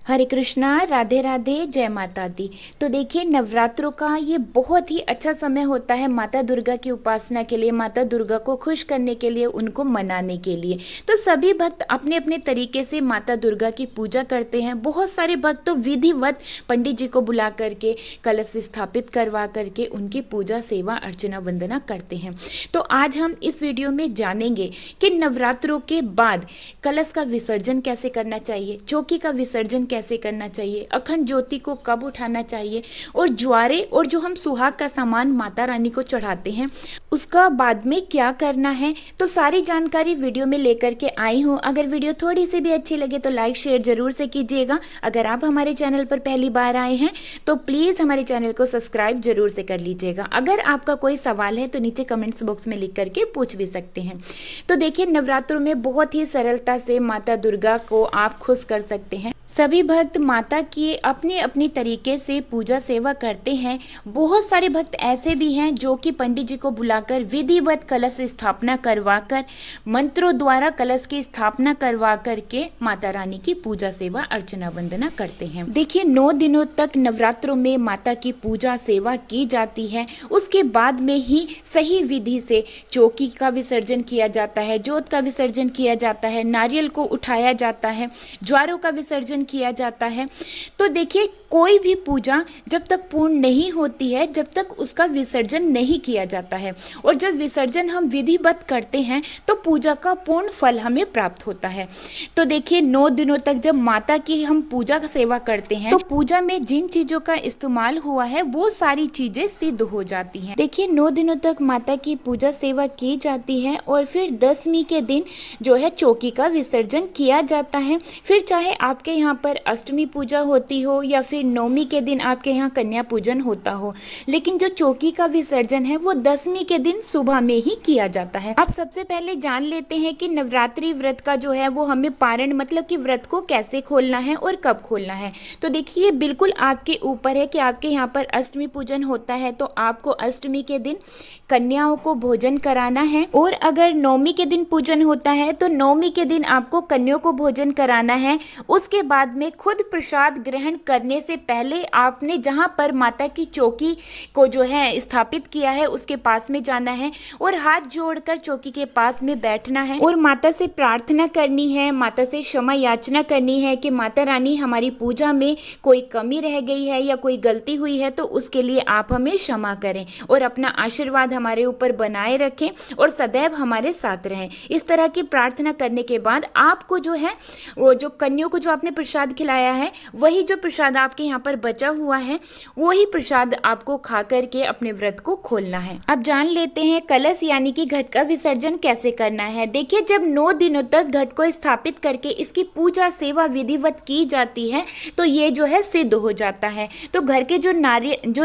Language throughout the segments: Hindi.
हरे कृष्णा, राधे राधे, जय माता दी। तो देखिए, नवरात्रों का ये बहुत ही अच्छा समय होता है माता दुर्गा की उपासना के लिए, माता दुर्गा को खुश करने के लिए, उनको मनाने के लिए। तो सभी भक्त अपने अपने तरीके से माता दुर्गा की पूजा करते हैं। बहुत सारे भक्त तो विधिवत पंडित जी को बुला करके कलश स्थापित करवा करके उनकी पूजा सेवा अर्चना वंदना करते हैं। तो आज हम इस वीडियो में जानेंगे कि नवरात्रों के बाद कलश का विसर्जन कैसे करना चाहिए, चौकी का विसर्जन कैसे करना चाहिए, अखंड ज्योति को कब उठाना चाहिए, और ज्वारे और जो हम सुहाग का सामान माता रानी को चढ़ाते हैं उसका बाद में क्या करना है। तो सारी जानकारी वीडियो में लेकर के आई हूँ। अगर वीडियो थोड़ी सी भी अच्छी लगे तो लाइक शेयर जरूर से कीजिएगा। अगर आप हमारे चैनल पर पहली बार आए हैं तो प्लीज़ हमारे चैनल को सब्सक्राइब जरूर से कर लीजिएगा। अगर आपका कोई सवाल है तो नीचे कमेंट्स बॉक्स में लिख करके पूछ भी सकते हैं। तो देखिए, नवरात्रों में बहुत ही सरलता से माता दुर्गा को आप खुश कर सकते हैं। सभी भक्त माता की अपनी अपनी तरीके से पूजा सेवा करते हैं। बहुत सारे भक्त ऐसे भी हैं जो कि पंडित जी को बुलाकर विधिवत कलश स्थापना करवाकर, मंत्रों द्वारा कलश की स्थापना करवा करके माता रानी की पूजा सेवा अर्चना वंदना करते हैं। देखिए, 9 दिनों तक नवरात्रों में माता की पूजा सेवा की जाती है। उसके बाद में ही सही विधि से चौकी का विसर्जन किया जाता है, जोत का विसर्जन किया जाता है, नारियल को उठाया जाता है, ज्वारों का विसर्जन किया जाता है। तो देखिए, कोई भी पूजा जब तक पूर्ण नहीं होती है, जब तक उसका विसर्जन नहीं किया जाता है। और जब विसर्जन हम विधिवत करते हैं तो पूजा का पूर्ण फल हमें प्राप्त होता है। तो देखिए, 9 दिनों तक जब माता की हम पूजा सेवा करते हैं तो पूजा में जिन चीजों का इस्तेमाल हुआ है वो सारी चीजें सिद्ध हो जाती हैं। देखिए, 9 दिनों तक माता की पूजा सेवा की जाती है और फिर 10वीं के दिन जो है चौकी का विसर्जन किया जाता है। फिर चाहे आपके यहाँ पर अष्टमी पूजा होती हो या फिर 9वीं के दिन आपके यहाँ कन्या पूजन होता हो, लेकिन जो चौकी का विसर्जन है वो 10वीं के दिन सुबह में ही किया जाता है। अब सबसे पहले जान लेते हैं कि नवरात्रि व्रत का जो है वो हमें पारण मतलब कि व्रत को कैसे खोलना है और कब खोलना है। तो देखिए, बिल्कुल आपके ऊपर है कि आपके यहाँ पर अष्टमी पूजन होता है तो आपको अष्टमी के दिन कन्याओं को भोजन कराना है, और अगर 9वीं के दिन पूजन होता है तो 9वीं के दिन आपको कन्याओं को भोजन कराना है। उसके बाद में खुद प्रसाद ग्रहण करने से पहले आपने जहां पर माता की चौकी को जो है स्थापित किया है उसके पास में जाना है और हाथ जोड़कर चौकी के पास में बैठना है और माता से प्रार्थना करनी है, माता से क्षमा याचना करनी है कि माता रानी, हमारी पूजा में कोई कमी रह गई है या कोई गलती हुई है तो उसके लिए आप हमें क्षमा करें और अपना आशीर्वाद हमारे ऊपर बनाए रखें और सदैव हमारे साथ रहें। इस तरह की प्रार्थना करने के बाद आपको जो है वो जो कन्याओं को जो आपने प्रसाद खिलाया है, वही जो प्रसाद आपके यहाँ पर बचा हुआ है वही प्रसाद आपको खा करके अपने व्रत को खोलना है। अब जान लेते हैं कलश यानी कि घट का विसर्जन कैसे करना है। देखिए, जब 9 दिनों तक घट को स्थापित करके इसकी पूजा सेवा विधिवत की जाती है तो ये जो है सिद्ध हो जाता है। तो घर के जो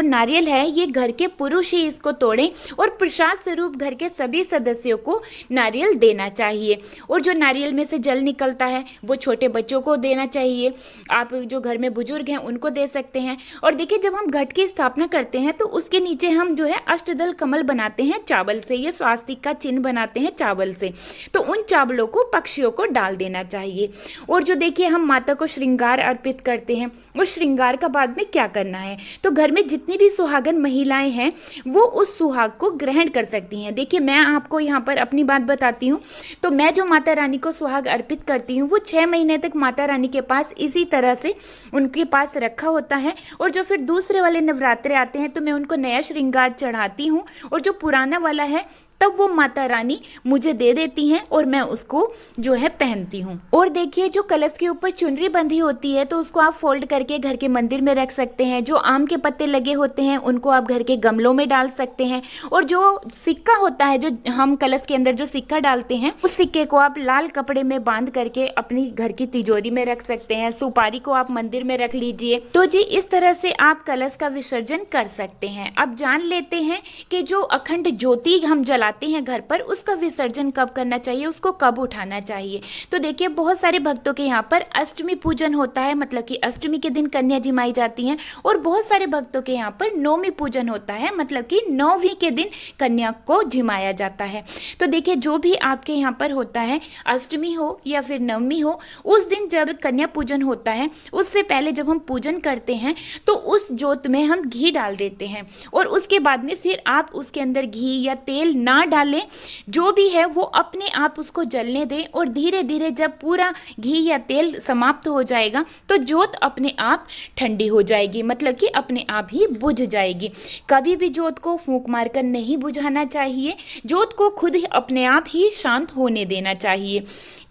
नारियल है ये घर के पुरुष ही इसको तोड़ें और प्रसाद स्वरूप घर के सभी सदस्यों को नारियल देना चाहिए। और जो नारियल में से जल निकलता है वो छोटे बच्चों को देना चाहिए। आप जो घर में बुजुर्ग हैं उनको दे सकते हैं। और देखिए, जब हम घट की स्थापना करते हैं तो उसके नीचे हम जो है अष्टदल कमल बनाते हैं चावल से, ये स्वास्तिक का चिन्ह बनाते हैं चावल से। तो उन चावलों को पक्षियों को डाल देना चाहिए। और जो देखिए, हम माता को श्रृंगार अर्पित करते हैं, उस श्रृंगार का बाद में क्या करना है, तो घर में जितनी भी सुहागन महिलाएं हैं वो उस सुहाग को ग्रहण कर सकती हैं। देखिए, मैं आपको यहाँ पर अपनी बात बताती हूँ। तो मैं जो माता रानी को सुहाग अर्पित करती हूँ वो 6 महीने तक माता रानी के पास इसी तरह से उनके पास रखा होता है। और जो फिर दूसरे वाले नवरात्रे आते हैं तो मैं उनको नया श्रृंगार चढ़ाती हूँ और जो पुराना वाला है तब वो माता रानी मुझे दे देती हैं और मैं उसको जो है पहनती हूँ। और देखिए, जो कलश के ऊपर चुनरी बंधी होती है तो उसको आप फोल्ड करके घर के मंदिर में रख सकते हैं। जो आम के पत्ते लगे होते हैं उनको आप घर के गमलों में डाल सकते हैं। और जो सिक्का होता है, जो हम कलश के अंदर जो सिक्का डालते हैं, उस सिक्के को आप लाल कपड़े में बांध करके अपनी घर की तिजोरी में रख सकते हैं। सुपारी को आप मंदिर में रख लीजिए। तो जी, इस तरह से आप कलश का विसर्जन कर सकते हैं। अब जान लेते हैं कि जो अखंड ज्योति हम जला लाते हैं घर पर उसका विसर्जन कब करना चाहिए, उसको कब उठाना चाहिए। तो देखिए बहुत सारे भक्तों के यहाँ पर अष्टमी पूजन होता है, मतलब कि अष्टमी के दिन कन्या जिमाई जाती हैं, और बहुत सारे भक्तों के यहाँ पर नवमी पूजन होता है, मतलब कि नौवीं के दिन कन्या को जिमाया जाता है। तो देखिए जो भी आपके यहाँ पर होता है, अष्टमी हो या फिर नवमी हो, उस दिन जब कन्या पूजन होता है उससे पहले जब हम पूजन करते हैं तो उस जोत में हम घी डाल देते हैं, और उसके बाद में फिर आप उसके अंदर घी या तेल ना डालें, जो भी है वो अपने आप उसको जलने दें, और धीरे धीरे जब पूरा घी या तेल समाप्त हो जाएगा तो जोत अपने आप ठंडी हो जाएगी, मतलब कि अपने आप ही बुझ जाएगी। कभी भी जोत को फूंक मारकर नहीं बुझाना चाहिए, जोत को खुद ही अपने आप ही शांत होने देना चाहिए।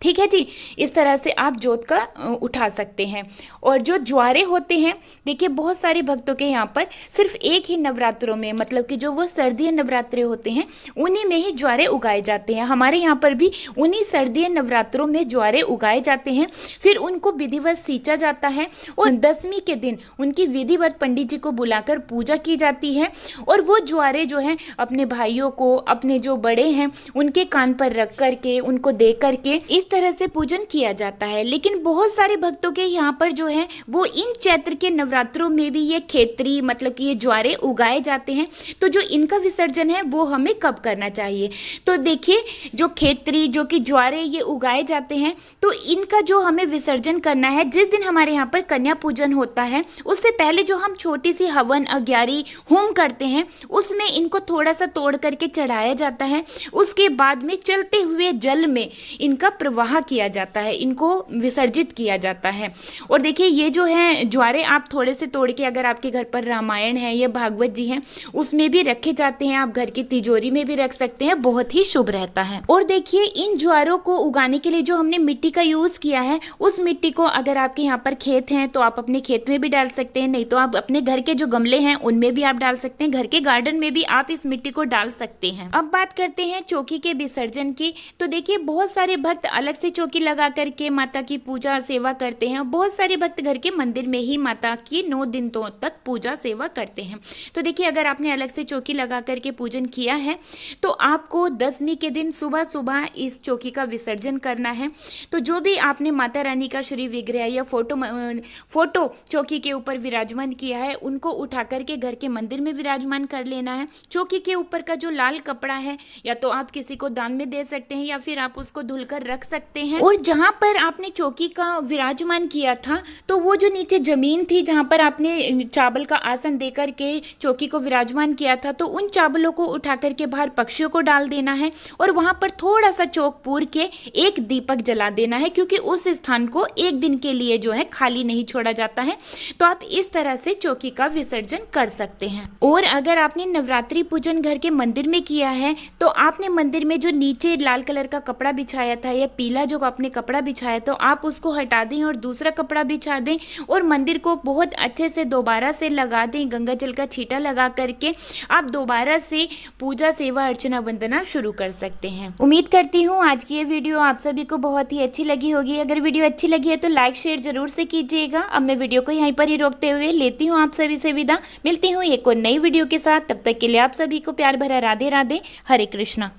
ठीक है जी, इस तरह से आप जोत का उठा सकते हैं। और जो ज्वारे होते हैं, देखिए बहुत सारे भक्तों के यहाँ पर सिर्फ एक ही नवरात्रों में, मतलब कि जो वो सर्दीय नवरात्रे होते हैं उन्हीं में ही ज्वारे उगाए जाते हैं। हमारे यहाँ पर भी उन्हीं सर्दीय नवरात्रों में ज्वारे उगाए जाते हैं, फिर उनको विधिवत सींचा जाता है, और दसवीं के दिन उनकी विधिवत पंडित जी को बुलाकर पूजा की जाती है, और वो ज्वारे जो हैं अपने भाइयों को, अपने जो बड़े हैं उनके कान पर रख करके, उनको दे करके इस तरह से पूजन किया जाता है। लेकिन बहुत सारे भक्तों के यहाँ पर जो है वो इन चैत्र के नवरात्रों में भी ये खेतरी, मतलब कि ये ज्वारे उगाए जाते हैं। तो जो इनका विसर्जन है वो हमें कब करना चाहिए? तो देखिए जो खेतरी, जो कि ज्वारे ये उगाए जाते हैं, तो इनका जो हमें विसर्जन करना है, जिस दिन हमारे यहाँ पर कन्या पूजन होता है उससे पहले जो हम छोटी सी हवन अग्यारी होम करते हैं उसमें इनको थोड़ा सा तोड़ करके चढ़ाया जाता है। उसके बाद में चलते हुए जल में इनका प्रवाह किया जाता है, इनको विसर्जित किया जाता है। और देखिए ये जो है ज्वारे आप थोड़े से तोड़ के, अगर आपके घर पर रामायण है या भागवत जी हैं उसमें भी रखे जाते हैं, आप घर की तिजोरी में भी रख सकते हैं, बहुत ही शुभ रहता है। और देखिए इन ज्वारों को उगाने के लिए जो हमने मिट्टी का यूज किया है, उस मिट्टी को अगर आपके यहाँ पर खेत हैं तो आप अपने खेत में भी डाल सकते हैं, नहीं तो आप अपने घर के जो गमले हैं उनमें भी आप डाल सकते हैं, घर के गार्डन में भी आप इस मिट्टी को डाल सकते हैं। अब बात करते हैं चौकी के विसर्जन की। तो देखिए बहुत सारे भक्त अलग से चौकी लगा करके माता की पूजा सेवा करते हैं, बहुत सारे भक्त घर के मंदिर में ही माता की 9 दिन तक पूजा सेवा करते हैं। तो देखिए अगर आपने अलग से चौकी लगा करके पूजन किया है तो आपको दसवीं के दिन सुबह सुबह इस चौकी का विसर्जन करना है। तो जो भी आपने माता रानी का श्री विग्रह या फोटो चौकी के ऊपर विराजमान किया है उनको उठा करके घर के मंदिर में विराजमान कर लेना है। चौकी के ऊपर का जो लाल कपड़ा है या तो आप किसी को दान में दे सकते हैं या फिर आप उसको धुलकर रख सकते हैं। और जहाँ पर आपने चौकी का विराजमान किया था तो वो जो नीचे जमीन थी जहाँ पर आपने चावल का आसन दे करके चौकी को विराजमान किया था, तो उन चावलों को उठा करके बाहर पक्षियों को डाल देना है, और वहाँ पर थोड़ा सा चौक पूर के एक दीपक जला देना है, क्योंकि उस स्थान को एक दिन के लिए जो है खाली नहीं छोड़ा जाता है। तो आप इस तरह से चौकी का विसर्जन कर सकते हैं। और अगर आपने नवरात्रि पूजन घर के मंदिर में किया है तो आपने मंदिर में जो नीचे लाल कलर का कपड़ा बिछाया था या पीला जो आपने कपड़ा बिछाया तो आप उसको हटा दें और दूसरा कपड़ा बिछा दें, और मंदिर को बहुत अच्छे से दोबारा से लगा दें, गंगा जल का छींटा लगा करके आप दोबारा से पूजा सेवा अर्चना वंदना शुरू कर सकते हैं। उम्मीद करती हूँ आज की ये वीडियो आप सभी को बहुत ही अच्छी लगी होगी। अगर वीडियो अच्छी लगी है तो लाइक शेयर जरूर से कीजिएगा। अब मैं वीडियो को यहीं पर ही रोकते हुए लेती हूँ आप सभी से विदा। मिलती हूँ एक और नई वीडियो के साथ, तब तक के लिए आप सभी को प्यार भरा राधे राधे, हरे कृष्णा।